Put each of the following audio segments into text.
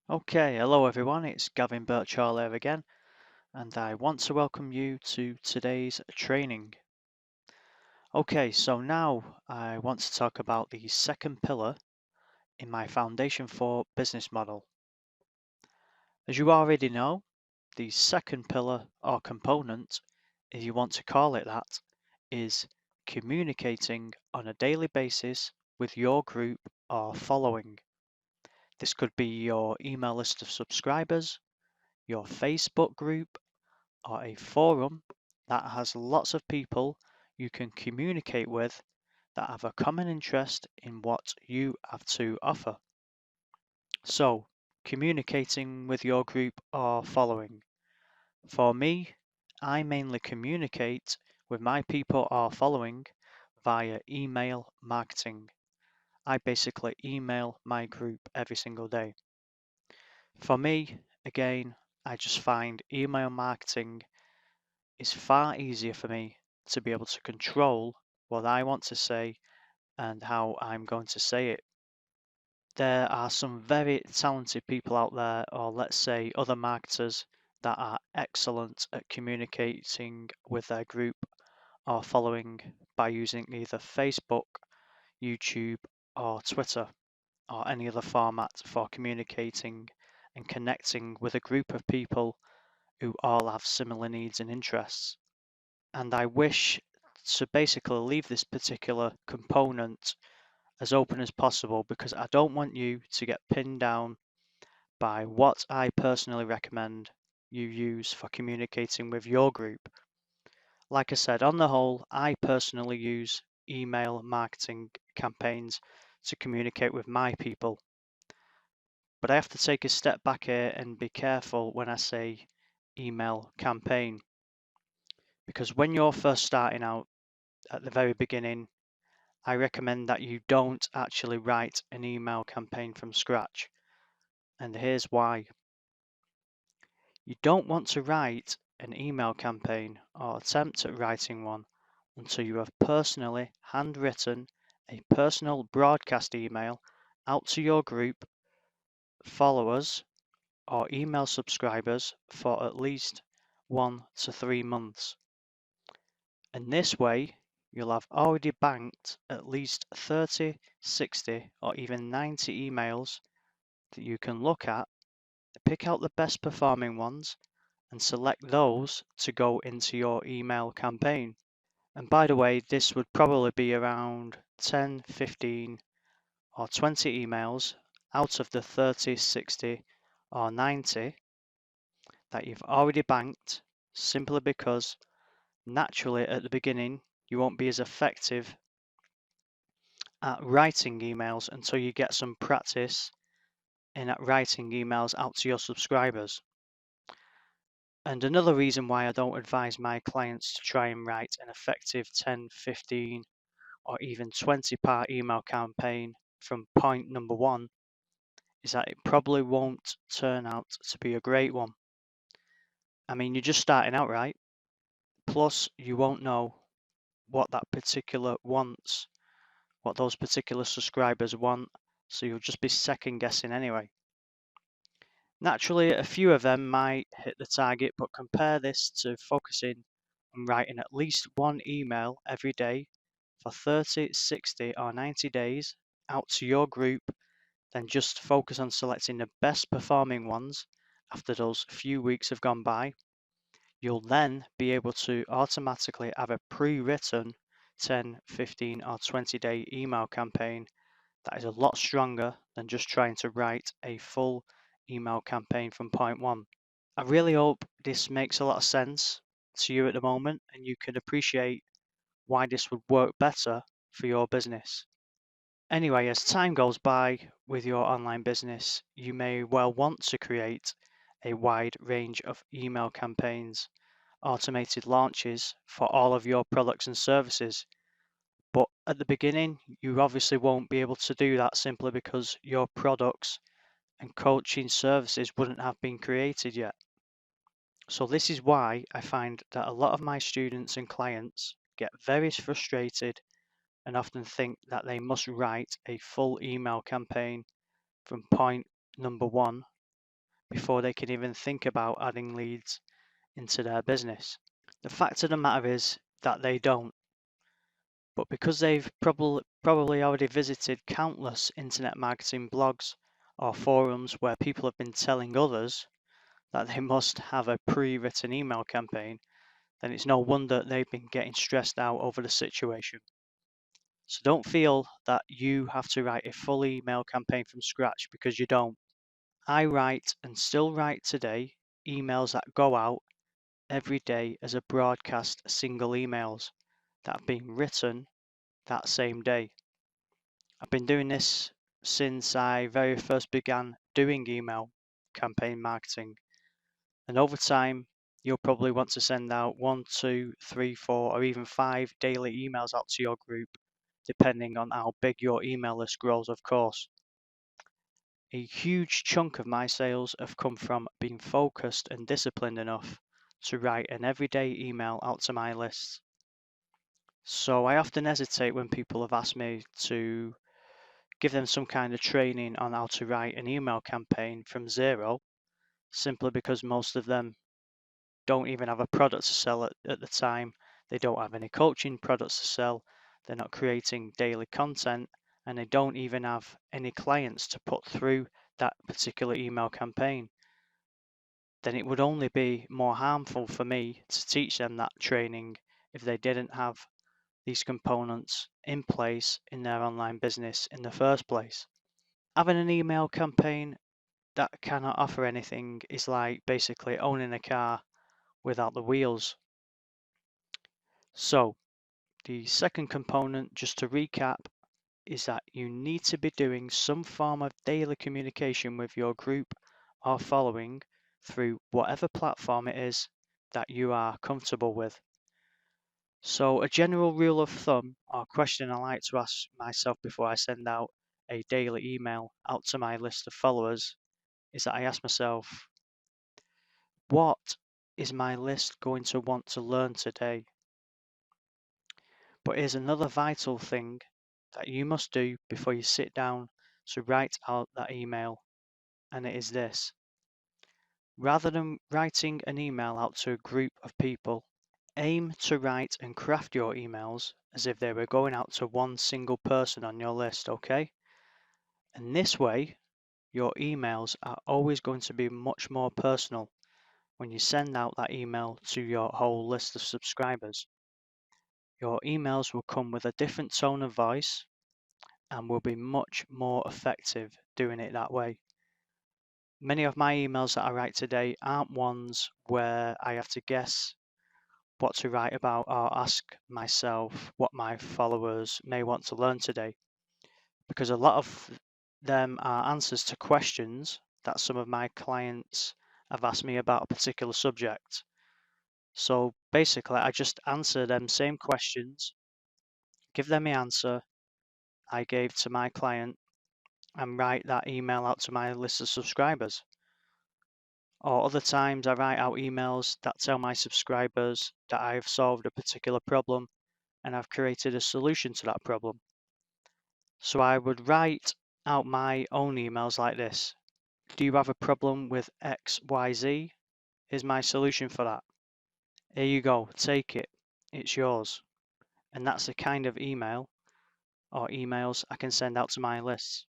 Okay, hello everyone, it's Gavin Birchall here again, and I want to welcome you to today's training. Okay, so now I want to talk about the second pillar in my Foundation for Business model. As you already know, the second pillar or component, if you want to call it that, is communicating on a daily basis with your group or following. This could be your email list of subscribers, your Facebook group, or a forum that has lots of people you can communicate with that have a common interest in what you have to offer. So, communicating with your group or following. For me, I mainly communicate with my people or following via email marketing. I basically email my group every single day. For me, again, I just find email marketing is far easier for me to be able to control what I want to say and how I'm going to say it. There are some very talented people out there, or let's say other marketers, that are excellent at communicating with their group or following by using either Facebook, YouTube, or Twitter, or any other format for communicating and connecting with a group of people who all have similar needs and interests. And I wish to basically leave this particular component as open as possible because I don't want you to get pinned down by what I personally recommend you use for communicating with your group. Like I said, on the whole, I personally use email marketing campaigns to communicate with my people. But I have to take a step back here and be careful when I say email campaign because when you're first starting out at the very beginning, I recommend that you don't actually write an email campaign from scratch. And here's why. You don't want to write an email campaign or attempt at writing one until you have personally handwritten a personal broadcast email out to your group, followers, or email subscribers for at least 1 to 3 months. And this way, you'll have already banked at least 30, 60, or even 90 emails that you can look at, pick out the best performing ones, and select those to go into your email campaign. And by the way, this would probably be around 10, 15, or 20 emails out of the 30, 60, or 90 that you've already banked, simply because naturally at the beginning you won't be as effective at writing emails until you get some practice in at writing emails out to your subscribers. And another reason why I don't advise my clients to try and write an effective 10, 15, or even 20 part email campaign from point number one is that it probably won't turn out to be a great one. I mean, you're just starting out, right? Plus, you won't know what that particular wants, what those particular subscribers want, so you'll just be second guessing anyway. Naturally, a few of them might hit the target, but compare this to focusing on writing at least one email every day for 30, 60, or 90 days out to your group, then just focus on selecting the best performing ones after those few weeks have gone by. You'll then be able to automatically have a pre-written 10, 15, or 20-day email campaign that is a lot stronger than just trying to write a full email campaign from point one. I really hope this makes a lot of sense to you at the moment and you can appreciate why this would work better for your business. Anyway, as time goes by with your online business, you may well want to create a wide range of email campaigns, automated launches for all of your products and services. But at the beginning, you obviously won't be able to do that simply because your products and coaching services wouldn't have been created yet. So this is why I find that a lot of my students and clients get very frustrated and often think that they must write a full email campaign from point number one before they can even think about adding leads into their business. The fact of the matter is that they don't, but because they've probably already visited countless internet marketing blogs or forums where people have been telling others that they must have a pre-written email campaign, then it's no wonder they've been getting stressed out over the situation. So don't feel that you have to write a full email campaign from scratch, because you don't. I write and still write today emails that go out every day as a broadcast single emails that have been written that same day. I've been doing this since I very first began doing email campaign marketing. And over time, you'll probably want to send out 1, 2, 3, 4, or even 5 daily emails out to your group, depending on how big your email list grows, of course. A huge chunk of my sales have come from being focused and disciplined enough to write an everyday email out to my list. So I often hesitate when people have asked me to give them some kind of training on how to write an email campaign from zero, simply because most of them don't even have a product to sell at the time. They don't have any coaching products to sell. They're not creating daily content, and they don't even have any clients to put through that particular email campaign. Then it would only be more harmful for me to teach them that training if they didn't have these components in place in their online business in the first place. Having an email campaign that cannot offer anything is like basically owning a car without the wheels. So the second component, just to recap, is that you need to be doing some form of daily communication with your group or following through whatever platform it is that you are comfortable with. So a general rule of thumb, or question I like to ask myself before I send out a daily email out to my list of followers, is that I ask myself, what is my list going to want to learn today? But here's another vital thing that you must do before you sit down to write out that email, and it is this. Rather than writing an email out to a group of people, aim to write and craft your emails as if they were going out to one single person on your list, okay? And this way, your emails are always going to be much more personal when you send out that email to your whole list of subscribers. Your emails will come with a different tone of voice and will be much more effective doing it that way. Many of my emails that I write today aren't ones where I have to guess what to write about or ask myself what my followers may want to learn today, because a lot of them are answers to questions that some of my clients have asked me about a particular subject. So basically, I just answer them same questions, give them the answer I gave to my client, and write that email out to my list of subscribers. Or other times I write out emails that tell my subscribers that I've solved a particular problem and I've created a solution to that problem. So I would write out my own emails like this. Do you have a problem with XYZ? Here's my solution for that. Here you go, take it. It's yours. And that's the kind of email or emails I can send out to my lists.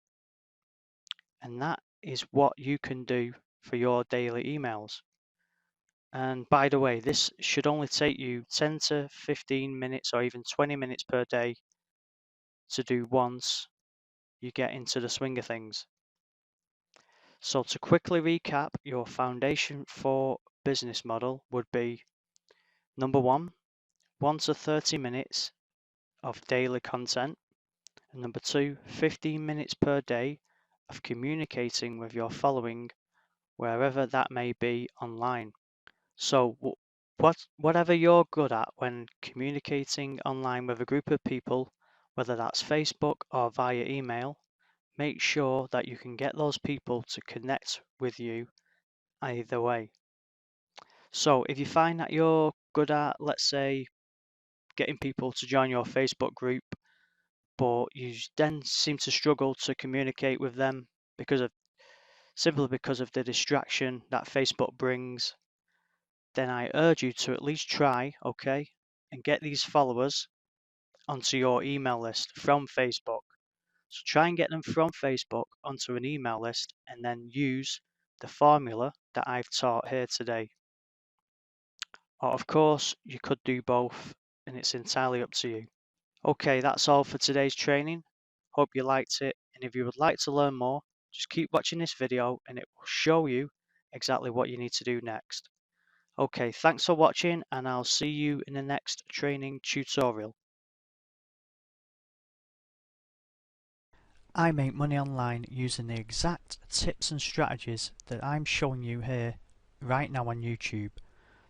And that is what you can do for your daily emails. And by the way, this should only take you 10 to 15 minutes or even 20 minutes per day to do once you get into the swing of things. So to quickly recap, your foundation for business model would be number one, 1 to 30 minutes of daily content. And number two, 15 minutes per day of communicating with your following wherever that may be online. So whatever you're good at when communicating online with a group of people, whether that's Facebook or via email, make sure that you can get those people to connect with you either way. So if you find that you're good at, let's say, getting people to join your Facebook group, but you then seem to struggle to communicate with them because of simply because of the distraction that Facebook brings, then I urge you to at least try, okay, and get these followers onto your email list from Facebook. So try and get them from Facebook onto an email list and then use the formula that I've taught here today. Or of course, you could do both and it's entirely up to you. Okay, that's all for today's training. Hope you liked it, and if you would like to learn more, just keep watching this video and it will show you exactly what you need to do next. Okay, thanks for watching and I'll see you in the next training tutorial. I make money online using the exact tips and strategies that I'm showing you here right now on YouTube.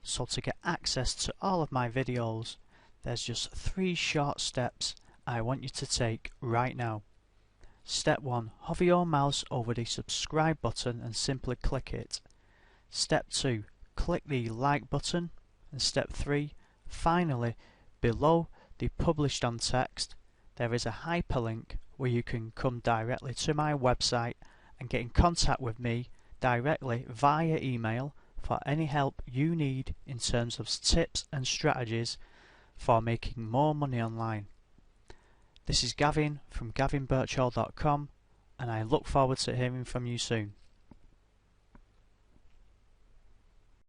So to get access to all of my videos, there's just 3 short steps I want you to take right now. Step 1. Hover your mouse over the subscribe button and simply click it. Step 2. Click the like button. And step 3. Finally, below the published on text, there is a hyperlink where you can come directly to my website and get in contact with me directly via email for any help you need in terms of tips and strategies for making more money online. This is Gavin from gavinbirchall.com and I look forward to hearing from you soon.